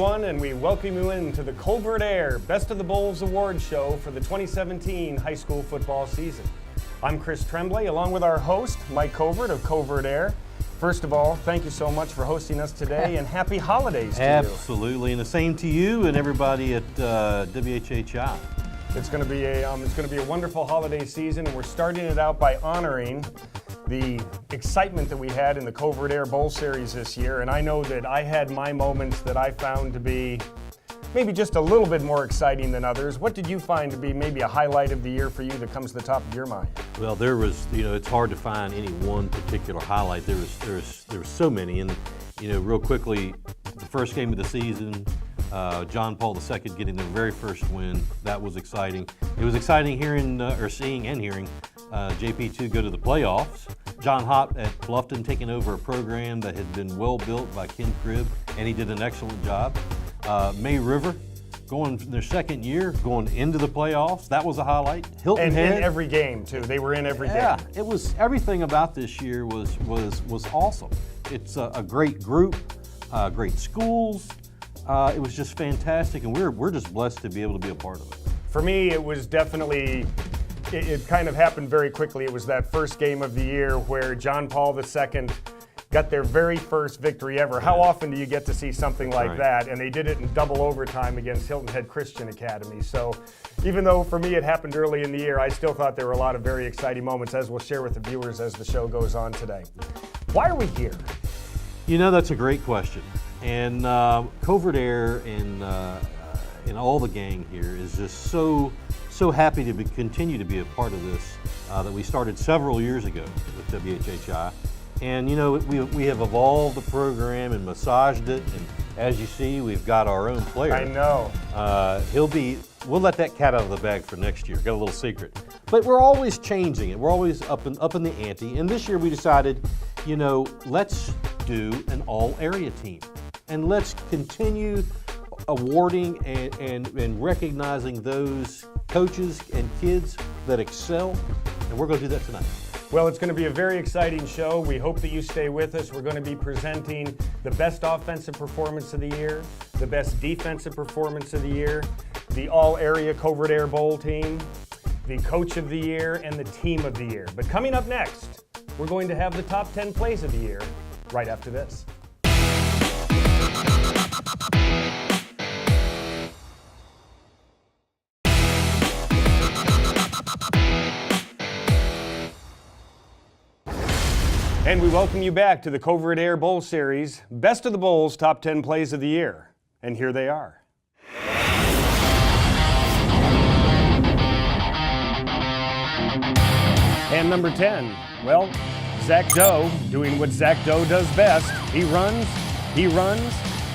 everyone, and we welcome you into the Covert Aire Best of the Bowls Award Show for the 2017 high school football season. I'm Chris Tremblay, along with our host, Mike Covert of Covert Aire. First of all, thank you so much for hosting us today, and happy holidays to you. Absolutely, and the same to you and everybody at WHHI. It's going to be a wonderful holiday season, and we're starting it out by honoring the excitement that we had in the Covert Aire Bowl Series this year. And I know that I had my moments that I found to be maybe just a little bit more exciting than others. What did you find to be maybe a highlight of the year for you that comes to the top of your mind? Well, there was, it's hard to find any one particular highlight. There was so many, and real quickly, the first game of the season, John Paul II getting their very first win. That was exciting. It was exciting seeing and hearing JP2 go to the playoffs. John Hopp at Bluffton taking over a program that had been well built by Ken Cribb, and he did an excellent job. May River going their second year, going into the playoffs. That was a highlight. Hilton Head in every game too. They were in every game. Yeah, it was everything about this year was awesome. It's a great group, great schools. It was just fantastic, and we're just blessed to be able to be a part of it. For me, it was definitely. It kind of happened very quickly. It was that first game of the year where John Paul II got their very first victory ever. How often do you get to see something like that? And they did it in double overtime against Hilton Head Christian Academy. So even though for me it happened early in the year, I still thought there were a lot of very exciting moments, as we'll share with the viewers as the show goes on today. Why are we here? That's a great question. And Covert Aire and all the gang here is just so happy to continue to be a part of this that we started several years ago with WHHI. And we have evolved the program and massaged it, and as you see, we've got our own player. I know. We'll let that cat out of the bag for next year. Got a little secret. But we're always changing it. We're always up in the ante. And this year we decided, let's do an all-area team. And let's continue awarding and recognizing those coaches and kids that excel, and we're going to do that tonight. Well, it's going to be a very exciting show. We hope that you stay with us. We're going to be presenting the best offensive performance of the year, the best defensive performance of the year, the all-area Covert Aire Bowl team, the coach of the year, and the team of the year. But coming up next, we're going to have the top 10 plays of the year right after this. And we welcome you back to the Covert Aire Bowl Series, Best of the Bowls, Top 10 Plays of the Year. And here they are. And number 10, well, Zach Doe doing what Zach Doe does best. He runs,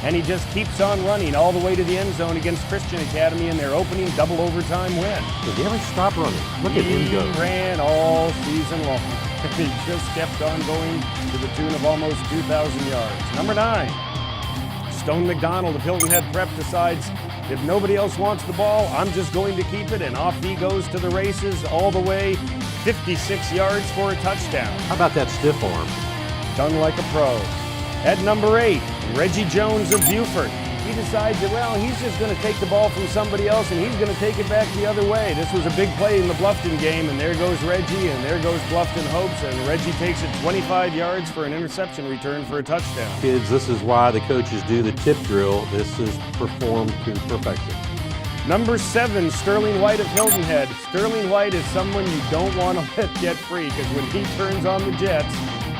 and he just keeps on running all the way to the end zone against Christian Academy in their opening double overtime win. Did he ever stop running? Look at him go. He ran all season long. He just kept on going to the tune of almost 2,000 yards. Number 9, Stone McDonald of Hilton Head Prep decides if nobody else wants the ball, I'm just going to keep it, and off he goes to the races all the way 56 yards for a touchdown. How about that stiff arm? Done like a pro. At number 8, Reggie Jones of Beaufort. He decides that, well, he's just going to take the ball from somebody else and he's going to take it back the other way. This was a big play in the Bluffton game, and there goes Reggie, and there goes Bluffton hopes, and Reggie takes it 25 yards for an interception return for a touchdown. Kids, this is why the coaches do the tip drill. This is performed to perfection. Number 7, Sterling White of Hilton Head. Sterling White is someone you don't want to let get free, because when he turns on the Jets,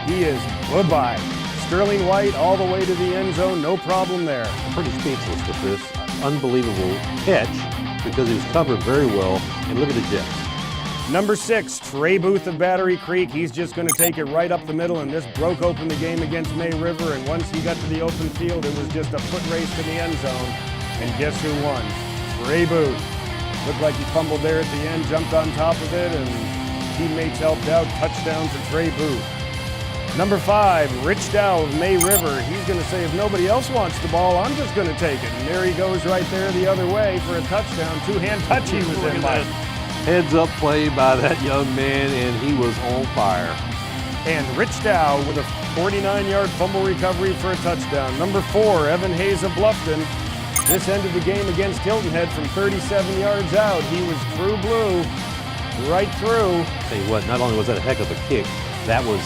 he is goodbye. Sterling White all the way to the end zone, no problem there. I'm pretty speechless with this. Unbelievable catch, because he was covered very well, and look at the Jets. Number 6, Trey Booth of Battery Creek. He's just going to take it right up the middle, and this broke open the game against May River, and once he got to the open field, it was just a foot race to the end zone. And guess who won? Trey Booth. Looked like he fumbled there at the end, jumped on top of it, and teammates helped out. Touchdown to Trey Booth. Number 5, Rich Dow of May River. He's going to say, if nobody else wants the ball, I'm just going to take it. And there he goes right there the other way for a touchdown. Two-hand touch he was in by. Heads-up play by that young man, and he was on fire. And Rich Dow with a 49-yard fumble recovery for a touchdown. Number 4, Evan Hayes of Bluffton. This ended the game against Hilton Head from 37 yards out. He was true blue, right through. Tell you what, not only was that a heck of a kick, that was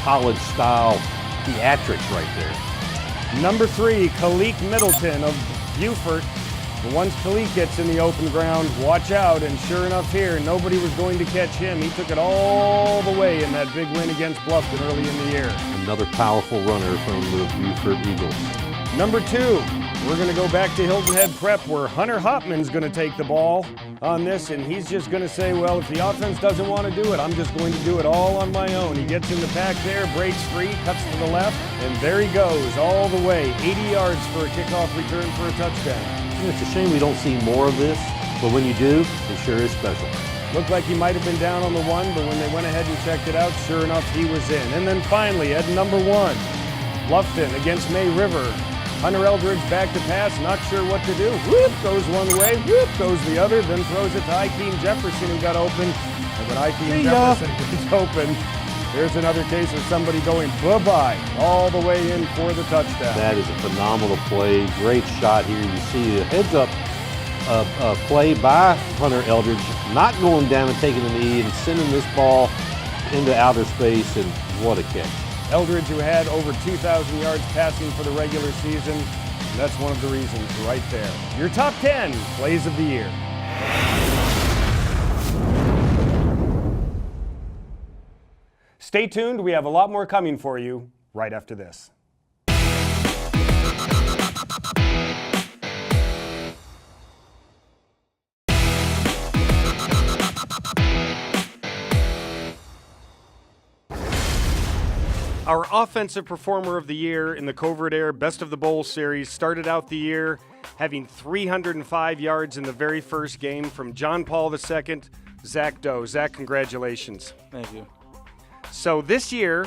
college-style theatrics right there. Number 3, Kalik Middleton of Beaufort. But once Kalik gets in the open ground, watch out, and sure enough here, nobody was going to catch him. He took it all the way in that big win against Bluffton early in the year. Another powerful runner from the Beaufort Eagles. Number 2, we're going to go back to Hilton Head Prep where Hunter Hopman's going to take the ball on this, and he's just going to say, well, if the offense doesn't want to do it, I'm just going to do it all on my own. He gets in the pack there, breaks free, cuts to the left, and there he goes all the way, 80 yards for a kickoff return for a touchdown. It's a shame we don't see more of this, but when you do, it sure is special. Looked like he might have been down on the 1, but when they went ahead and checked it out, sure enough, he was in. And then finally, at number 1, Bluffton against May River. Hunter Eldridge back to pass, not sure what to do. Whoop, goes one way, whoop, goes the other, then throws it to Ikeem Jefferson, who got open. And when Ikeem Jefferson gets open, here's another case of somebody going bye-bye all the way in for the touchdown. That is a phenomenal play. Great shot here. You see a heads-up play by Hunter Eldridge, not going down and taking the knee and sending this ball into outer space, and what a catch. Eldridge, who had over 2,000 yards passing for the regular season, that's one of the reasons right there. Your top 10 plays of the year. Stay tuned, we have a lot more coming for you right after this. Our offensive performer of the year in the Covert Aire Best of the Bowl series started out the year having 305 yards in the very first game from John Paul II, Zach Doe. Zach, congratulations. Thank you. So this year,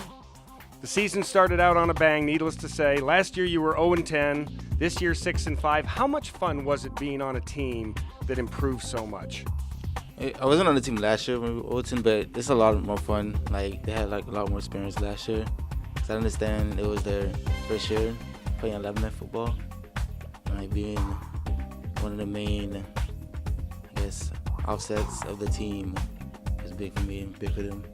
the season started out on a bang, needless to say. Last year you were 0-10, this year 6-5. How much fun was it being on a team that improved so much? I wasn't on the team last year when we were 0-10, but it's a lot more fun. Like, they had like a lot more experience last year. So I understand it was their first year playing 11-man football. And like being one of the main, I guess, offsets of the team was big for me and big for them.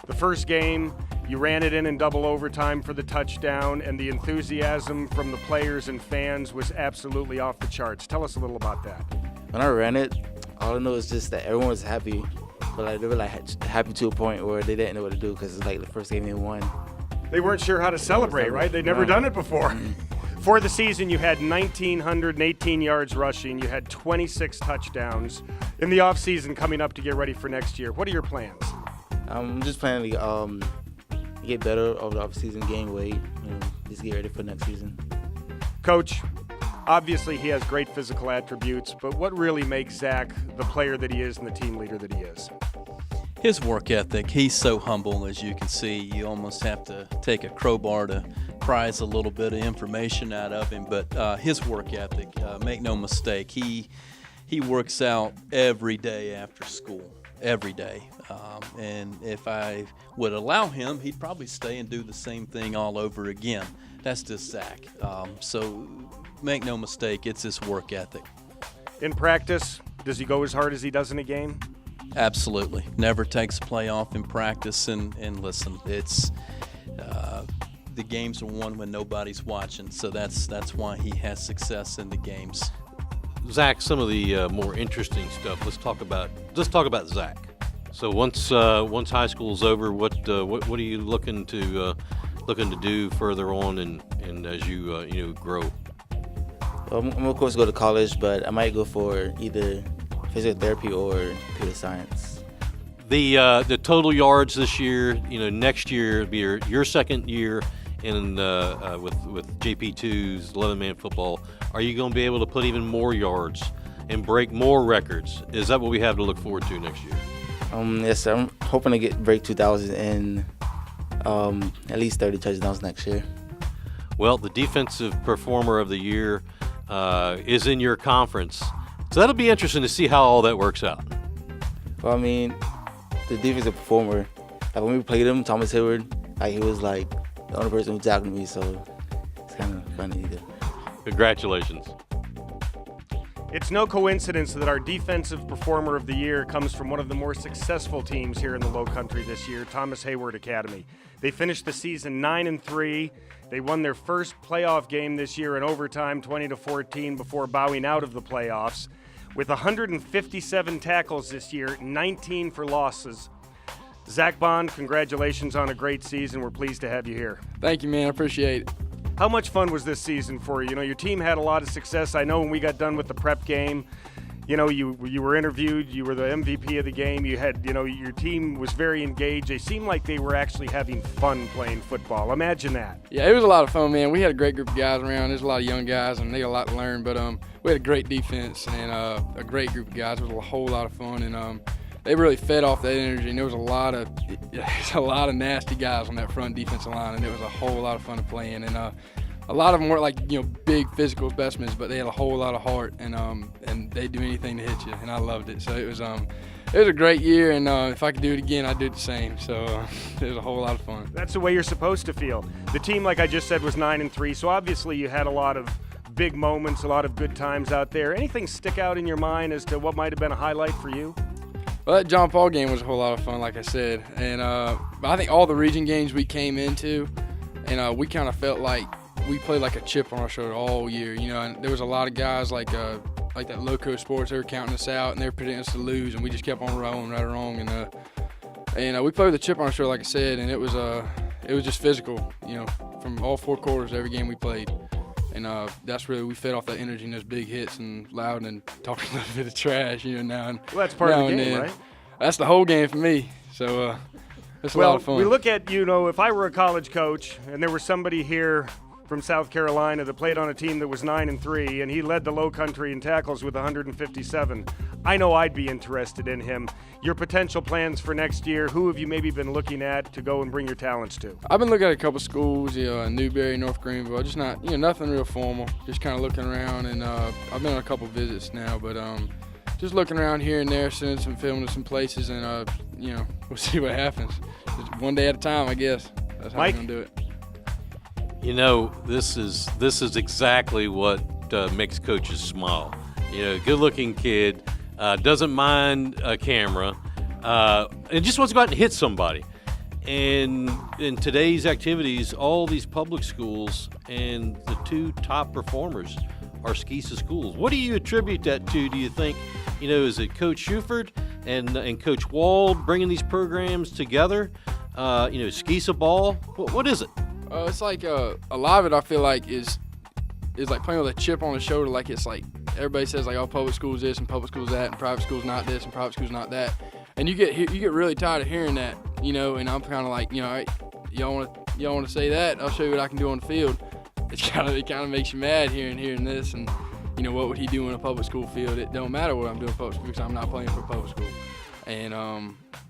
The first game, you ran it in double overtime for the touchdown, and the enthusiasm from the players and fans was absolutely off the charts. Tell us a little about that. When I ran it, all I know is just that everyone was happy, but like they were like happy to a point where they didn't know what to do because it's like the first game they won. They weren't sure how to celebrate, right? They'd never done it before. For the season, you had 1,918 yards rushing. You had 26 touchdowns. In the offseason coming up to get ready for next year, what are your plans? I'm just planning to get better over the offseason, gain weight, just get ready for next season. Coach, obviously he has great physical attributes, but what really makes Zach the player that he is and the team leader that he is? His work ethic. He's so humble, as you can see. You almost have to take a crowbar to prise a little bit of information out of him, but his work ethic, make no mistake, he works out every day after school, every day. And if I would allow him, he'd probably stay and do the same thing all over again. That's just Zach. So make no mistake, it's his work ethic. In practice, does he go as hard as he does in a game? Absolutely. Never takes a play off in practice. And listen, it's the games are won when nobody's watching, so that's why he has success in the games. Zach, some of the more interesting stuff. Let's talk about Zach. So once high school's over, what are you looking to do further on and as you grow? I'm of course go to college, but I might go for either physical therapy or computer science. The total yards this year, next year will be your second year in with JP2's 11-man football. Are you going to be able to put even more yards and break more records? Is that what we have to look forward to next year? Yes, sir. I'm hoping to break 2,000 and at least 30 touchdowns next year. Well, the defensive performer of the year is in your conference, so that'll be interesting to see how all that works out. Well, I mean, the defensive performer, like when we played him, Thomas Hayward, like he was like the only person who tackled me, so it's kind of funny. Congratulations. It's no coincidence that our Defensive Performer of the Year comes from one of the more successful teams here in the Low Country this year, Thomas Hayward Academy. They finished the season 9-3. They won their first playoff game this year in overtime, 20-14, before bowing out of the playoffs. With 157 tackles this year, 19 for losses. Zach Bond, congratulations on a great season. We're pleased to have you here. Thank you, man. I appreciate it. How much fun was this season for you? You know, your team had a lot of success. I know when we got done with the prep game, you know, you were interviewed, you were the MVP of the game, you had, you know, your team was very engaged. They seemed like they were actually having fun playing football. Imagine that. Yeah, it was a lot of fun, man. We had a great group of guys around. There's a lot of young guys, and they got a lot to learn, but we had a great defense and a great group of guys. It was a whole lot of fun, and they really fed off that energy, and there was a lot of nasty guys on that front defensive line, and it was a whole lot of fun to play in. And a lot of them weren't like, you know, big physical specimens, but they had a whole lot of heart, and they'd do anything to hit you, and I loved it. So it was a great year, and if I could do it again, I'd do it the same. So it was a whole lot of fun. That's the way you're supposed to feel. The team, like I just said, was 9-3, so obviously you had a lot of big moments, a lot of good times out there. Anything stick out in your mind as to what might have been a highlight for you? Well, that John Paul game was a whole lot of fun, like I said, and I think all the region games we came into, and we kind of felt like we played like a chip on our shoulder all year, you know. And there was a lot of guys like that Loco Sports, they were counting us out and they were predicting us to lose, and we just kept on rolling right or wrong, and we played with a chip on our shoulder, like I said, and it was just physical, you know, from all four quarters every game we played. And that's really, we fed off that energy and those big hits and loud and talking a little bit of trash, you know, now and well, that's part of the game, then. right? That's the whole game for me. So it's a lot of fun. We look at, you know, if I were a college coach and there was somebody here from South Carolina that played on a team that was 9-3 and he led the Low Country in tackles with 157, I know I'd be interested in him. Your potential plans for next year, who have you maybe been looking at to go and bring your talents to? I've been looking at a couple schools, you know, Newberry, North Greenville, just not, you know, nothing real formal, just kind of looking around, and I've been on a couple visits now, but just looking around here and there, sending some film to some places, and you know, we'll see what happens. Just one day at a time, I guess. That's how we're gonna do it. You know, this is exactly what makes coaches smile. You know, good-looking kid, doesn't mind a camera, and just wants to go out and hit somebody. And in today's activities, all these public schools and the two top performers are Skeesa schools. What do you attribute that to? Do you think, you know, is it Coach Shuford and Coach Wald bringing these programs together? You know, Skeesa ball. What is it? It's like a lot of it, I feel like, is like playing with a chip on the shoulder. Like, it's like everybody says, like, oh, public school's this and public school's that and private school's not this and private school's not that. And you get really tired of hearing that, you know. And I'm kind of like, you know, all right, y'all want to say that? I'll show you what I can do on the field. It kind of makes you mad hearing this, and you know, what would he do in a public school field? It don't matter what I'm doing in public school because I'm not playing for public school. And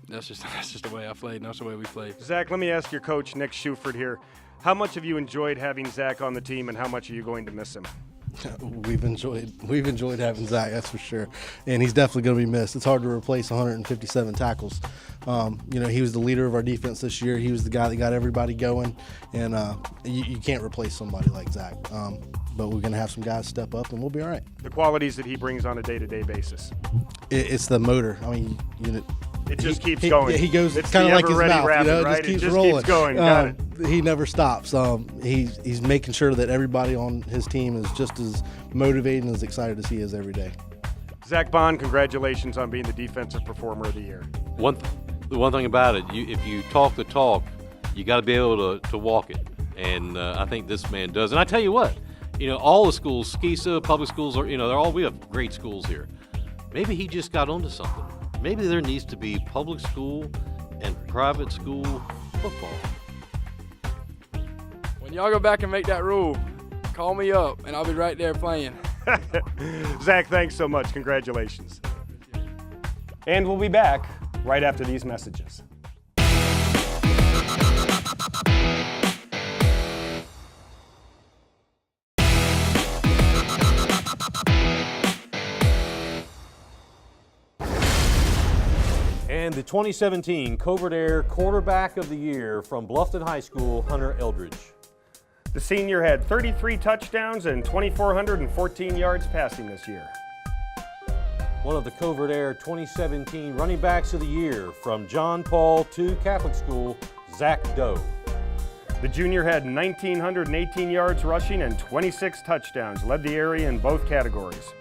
that's just the way I played, and that's the way we played. Zach, let me ask your coach, Nick Shuford, here. How much have you enjoyed having Zach on the team, and how much are you going to miss him? We've enjoyed having Zach, that's for sure, and he's definitely going to be missed. It's hard to replace 157 tackles. You know, he was the leader of our defense this year. He was the guy that got everybody going, and you can't replace somebody like Zach. But we're going to have some guys step up, and we'll be all right. The qualities that he brings on a day-to-day basis. It's the motor. I mean, you know, it just keeps going. He goes. It's kind of like his mouth, rabbit, you know. Right? It just keeps rolling. Keeps going. Got it. He never stops. He's making sure that everybody on his team is just as motivated and as excited as he is every day. Zach Bond, congratulations on being the Defensive Performer of the Year. The one thing about it, if you talk the talk, you got to be able to walk it, and I think this man does. And I tell you what, you know, all the schools, Skeesa, public schools, are, you know, we have great schools here. Maybe he just got onto something. Maybe there needs to be public school and private school football. When y'all go back and make that rule, call me up, and I'll be right there playing. Zach, thanks so much. Congratulations. And we'll be back right after these messages. And the 2017 Covert Aire Quarterback of the Year from Bluffton High School, Hunter Eldridge. The senior had 33 touchdowns and 2,414 yards passing this year. One of the Covert Aire 2017 running backs of the year from John Paul II Catholic School, Zach Doe. The junior had 1,918 yards rushing and 26 touchdowns, led the area in both categories.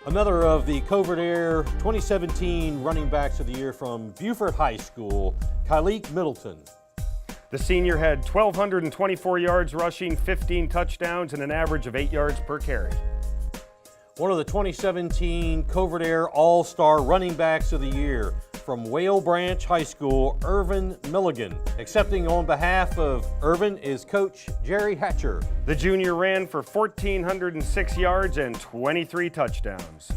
Another of the Covert Aire 2017 running backs of the year from Beaufort High School, Kyleek Middleton. The senior had 1,224 yards rushing, 15 touchdowns, and an average of 8 yards per carry. One of the 2017 Covert Aire All-Star running backs of the year from Whale Branch High School, Irvin Milligan. Accepting on behalf of Irvin is Coach Jerry Hatcher. The junior ran for 1,406 yards and 23 touchdowns.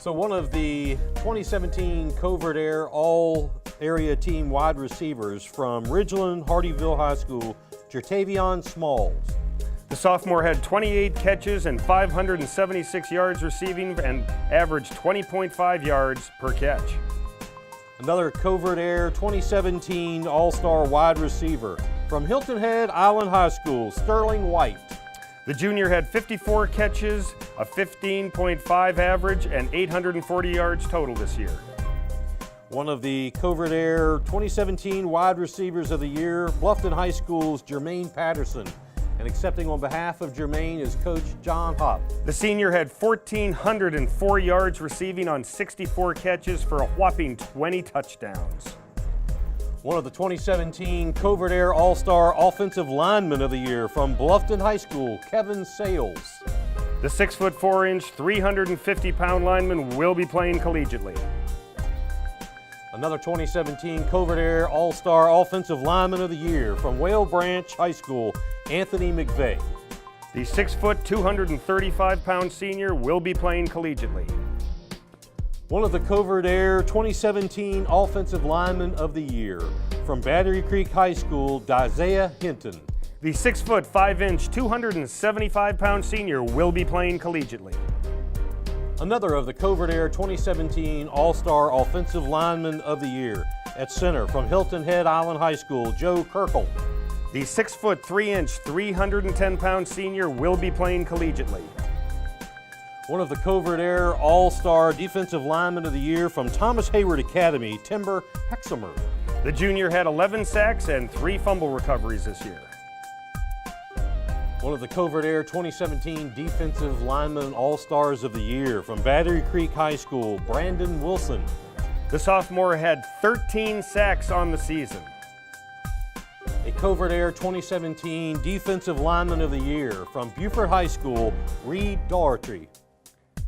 So one of the 2017 Covert Aire All-Area Team wide receivers from Ridgeland Hardyville High School, Jertavion Smalls. The sophomore had 28 catches and 576 yards receiving and averaged 20.5 yards per catch. Another Covert Aire 2017 All-Star wide receiver from Hilton Head Island High School, Sterling White. The junior had 54 catches, a 15.5 average, and 840 yards total this year. One of the Covert Aire 2017 wide receivers of the year, Bluffton High School's Jermaine Patterson. And accepting on behalf of Jermaine is Coach John Hopp. The senior had 1,404 yards receiving on 64 catches for a whopping 20 touchdowns. One of the 2017 Covert Aire All-Star Offensive Lineman of the Year from Bluffton High School, Kevin Sales. The 6'4", 350-pound lineman will be playing collegiately. Another 2017 Covert Aire All-Star Offensive Lineman of the Year from Whale Branch High School, Anthony McVeigh. The 6', 235-pound senior will be playing collegiately. One of the Covert Aire 2017 Offensive Lineman of the Year from Battery Creek High School, Isaiah Hinton. The 6', 5", 275-pound senior will be playing collegiately. Another of the Covert Aire 2017 All-Star Offensive Lineman of the Year at center from Hilton Head Island High School, Joe Kirkle. The 6', 3", 310-pound senior will be playing collegiately. One of the Covert Aire All-Star Defensive Lineman of the Year from Thomas Hayward Academy, Timber Hexamer. The junior had 11 sacks and 3 fumble recoveries this year. One of the Covert Aire 2017 Defensive Lineman All-Stars of the Year from Battery Creek High School, Brandon Wilson. The sophomore had 13 sacks on the season. A Covert Aire 2017 Defensive Lineman of the Year from Beaufort High School, Reed Daugherty.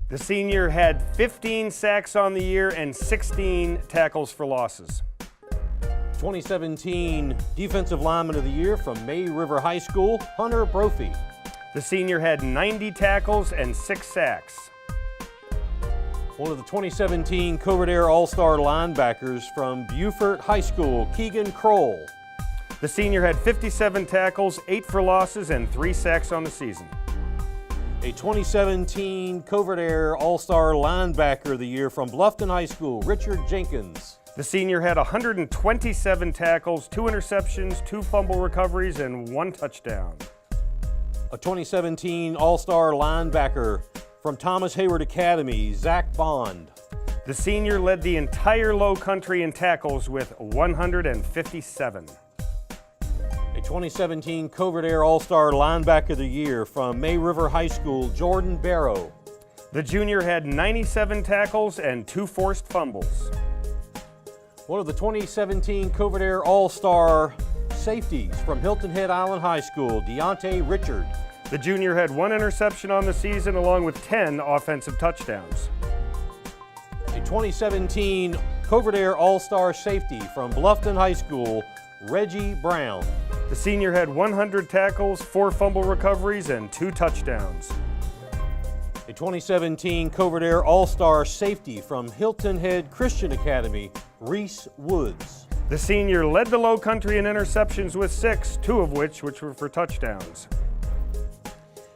The senior had 15 sacks on the year and 16 tackles for losses. 2017 Defensive Lineman of the Year from May River High School, Hunter Brophy. The senior had 90 tackles and 6 sacks. One of the 2017 Covert Aire All-Star linebackers from Beaufort High School, Keegan Kroll. The senior had 57 tackles, 8 for losses, and 3 sacks on the season. A 2017 Covert Aire All-Star linebacker of the year from Bluffton High School, Richard Jenkins. The senior had 127 tackles, 2 interceptions, 2 fumble recoveries, and 1 touchdown. A 2017 All-Star linebacker from Thomas Hayward Academy, Zach Bond. The senior led the entire low country in tackles with 157. A 2017 Covert Aire All-Star linebacker of the year from May River High School, Jordan Barrow. The junior had 97 tackles and 2 forced fumbles. One of the 2017 Covert Aire All-Star safeties from Hilton Head Island High School, Deontay Richard. The junior had 1 interception on the season along with 10 offensive touchdowns. A 2017 Covert Aire All-Star safety from Bluffton High School, Reggie Brown. The senior had 100 tackles, 4 fumble recoveries, and 2 touchdowns. A 2017 Covert Aire All-Star safety from Hilton Head Christian Academy, Reese Woods. The senior led the low country in interceptions with 6, 2 of which were for touchdowns.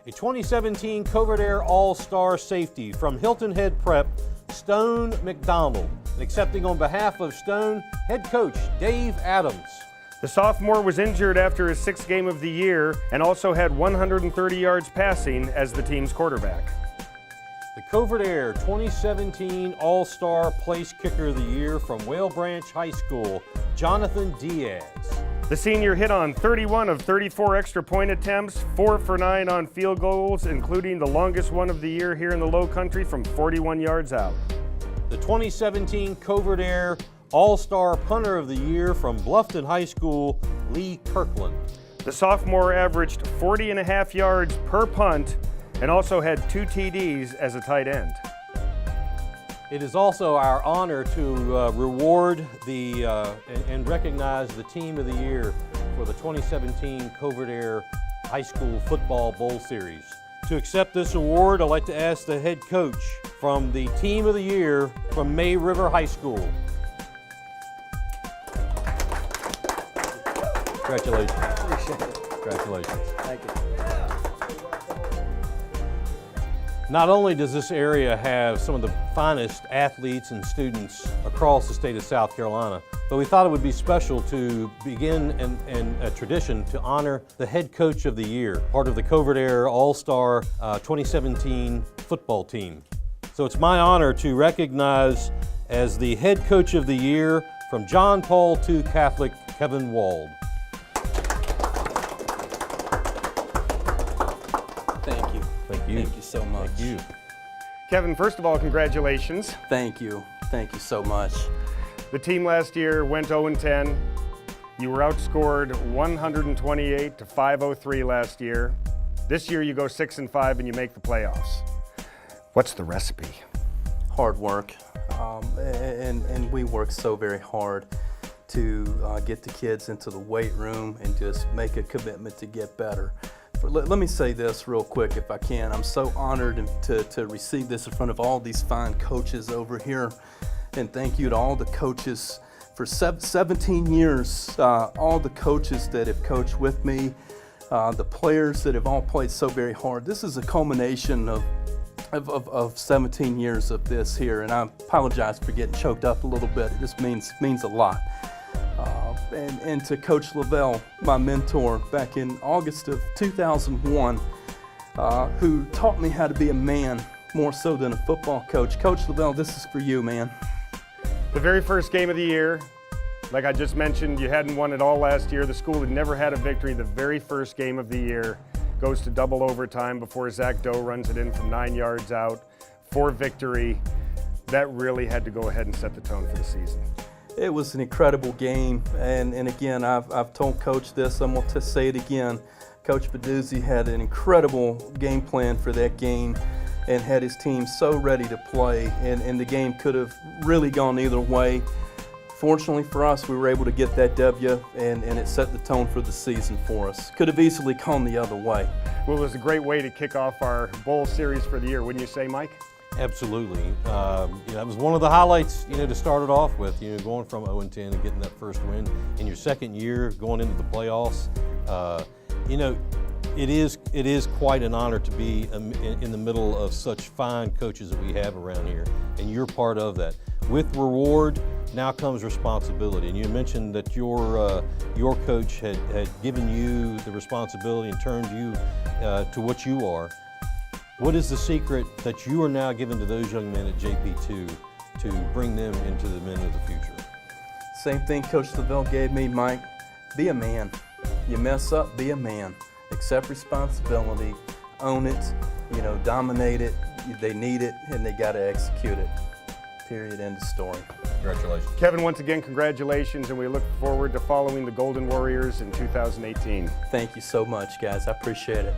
A 2017 Covert Aire All-Star safety from Hilton Head Prep, Stone McDonald. And accepting on behalf of Stone, head coach Dave Adams. The sophomore was injured after his 6th game of the year and also had 130 yards passing as the team's quarterback. the Covert Aire 2017 All-Star Place Kicker of the Year from Whale Branch High School, Jonathan Diaz. The senior hit on 31 of 34 extra point attempts, 4 for 9 on field goals, including the longest one of the year here in the Low Country from 41 yards out. The 2017 Covert Aire All-Star Punter of the Year from Bluffton High School, Lee Kirkland. The sophomore averaged 40.5 yards per punt and also had 2 TDs as a tight end. It is also our honor to reward and recognize the Team of the Year for the 2017 Covert Aire High School Football Bowl Series. To accept this award, I'd like to ask the head coach from the Team of the Year from May River High School. Congratulations. Appreciate it. Congratulations. Thank you. Not only does this area have some of the finest athletes and students across the state of South Carolina, but we thought it would be special to begin a tradition to honor the head coach of the year, part of the Covert Aire All-Star 2017 football team. So it's my honor to recognize as the head coach of the year from John Paul II Catholic, Kevin Wald. Thank you. Thank you. Thank you so much. Thank you. Kevin, first of all, congratulations. Thank you. Thank you so much. The team last year went 0-10. You were outscored 128 to 503 last year. This year you go 6-5 and you make the playoffs. What's the recipe? Hard work, and we work so very hard to get the kids into the weight room and just make a commitment to get better. Let me say this real quick if I can. I'm so honored to receive this in front of all these fine coaches over here, and thank you to all the coaches for 17 years, all the coaches that have coached with me, the players that have all played so very hard. This is a culmination of 17 years of this here, and I apologize for getting choked up a little bit. It just means a lot. And to Coach Lavelle, my mentor back in August of 2001, who taught me how to be a man more so than a football coach. Coach Lavelle, this is for you, man. The very first game of the year, like I just mentioned, you hadn't won it all last year. The school had never had a victory. The very first game of the year goes to double overtime before Zach Doe runs it in from 9 yards out for victory. That really had to go ahead and set the tone for the season. It was an incredible game, and again, I've told Coach this, I'm going to say it again. Coach Baduzzi had an incredible game plan for that game and had his team so ready to play, and the game could have really gone either way. Fortunately for us, we were able to get that W, and it set the tone for the season for us. Could have easily gone the other way. Well, it was a great way to kick off our bowl series for the year, wouldn't you say, Mike? Absolutely. That was one of the highlights, to start it off with, going from 0-10 and getting that first win in your second year, going into the playoffs. It is quite an honor to be in the middle of such fine coaches that we have around here, and you're part of that. With reward, now comes responsibility. And you mentioned that your coach had given you the responsibility and turned you to what you are. What is the secret that you are now giving to those young men at JP2 to bring them into the men of the future? Same thing Coach Lavelle gave me, Mike. Be a man. You mess up, be a man. Accept responsibility, own it, dominate it. They need it, and they got to execute it. Period, end of story. Congratulations. Kevin, once again, congratulations, and we look forward to following the Golden Warriors in 2018. Thank you so much, guys. I appreciate it.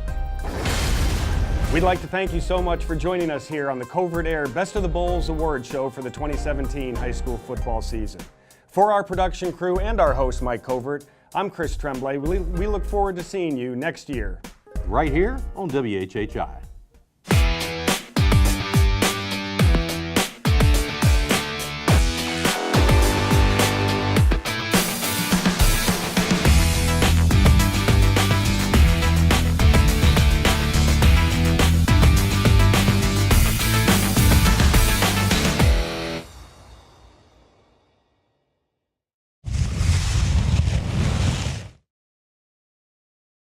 We'd like to thank you so much for joining us here on the Covert Aire Best of the Bowls Award Show for the 2017 high school football season. For our production crew and our host, Mike Covert, I'm Chris Tremblay. We look forward to seeing you next year. Right here on WHHI.